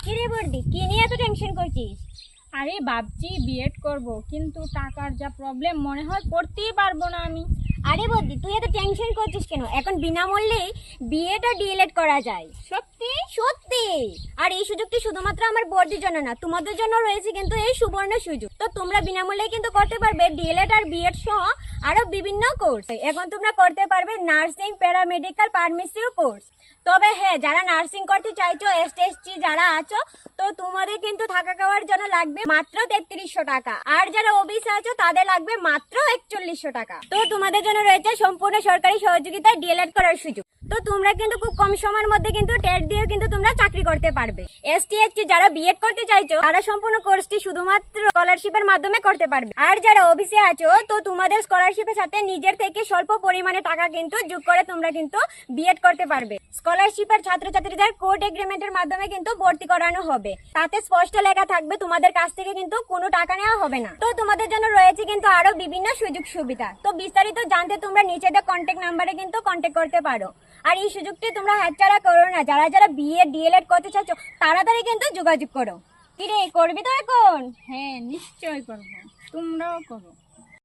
কিরে বর্দি, কি নিয়ে এত টেনশন করছিস? আরে ভাবছি বিএড করব, কিন্তু টাকার যা প্রবলেম মনে হয় পড়তেই পারবো না আমি। আরে বর্দি, তুই এত টেনশন করছিস কেন? এখন বিনামূল্যেই বিএড আর ডিএলএড করা যায়। সত্যি? সত্যি। আর এই সুযোগটি শুধুমাত্র আমার বর্দির জন্য না, তোমাদের জন্য রয়েছে কিন্তু এই সুবর্ণ সুযোগ। তো তোমরা বিনামূল্যে কিন্তু করতে পারবে ডিএলএড আর বিএড সহ আরো বিভিন্ন কোর্স। এখন তোমরা করতে পারবে নার্সিং, প্যারামেডিক্যাল, ফার্মেসিও কোর্স। তবে হ্যাঁ, যারা নার্সিং করতে চাইছো, এসটি যারা আছো, তো তোমাদের কিন্তু থাকা খাওয়ার জন্য লাগবে মাত্র 3300 টাকা। আর যারা ওবিসি আছো তাদের লাগবে মাত্র 4100 টাকা। তো তোমাদের জন্য রয়েছে সম্পূর্ণ সরকারি সহযোগিতায় ডিএলএড করার সুযোগ। তো তোমরা কিন্তু খুব কম সময়ের মধ্যে কিন্তু টেট দিয়ে কিন্তু তোমরা চাকরি করতে পারবে। এসটি যারা বিএড করতে চাইছো তারা সম্পূর্ণ কোর্সটি শুধুমাত্র স্কলারশিপের মাধ্যমে করতে পারবে। আর যারা ওবিসি আছো, তো তোমাদের স্কলারশিপের সাথে নিজের থেকে স্বল্প পরিমাণে টাকা কিন্তু যোগ করে তোমরা কিন্তু বিএড করতে পারবে। স্কলারশিপের ছাত্রছাত্রীদের কোর্ট এগ্রিমেন্টের মাধ্যমে কিন্তু ভর্তি করানো হবে। তাতে স্পষ্ট লেখা থাকবে তোমাদের কাছ থেকে কিন্তু কোনো টাকা নেওয়া হবে না। তো তোমাদের জন্য রয়েছে কিন্তু আরো বিভিন্ন সুযোগ সুবিধা। তো বিস্তারিত জানতে তোমরা নিচে দেওয়া কন্ট্যাক্ট নাম্বারে কিন্তু কন্ট্যাক্ট করতে পারো। আর এই সুযোগটি তোমরা হাতছাড়া করো না। যারা যারা বিএড ডিএলএড করতে চাচ্ছ তাড়াতাড়ি কিন্তু যোগাযোগ করো। কিরে, করবি তো এখন? হ্যাঁ, নিশ্চয় করব, তোমরাও করো।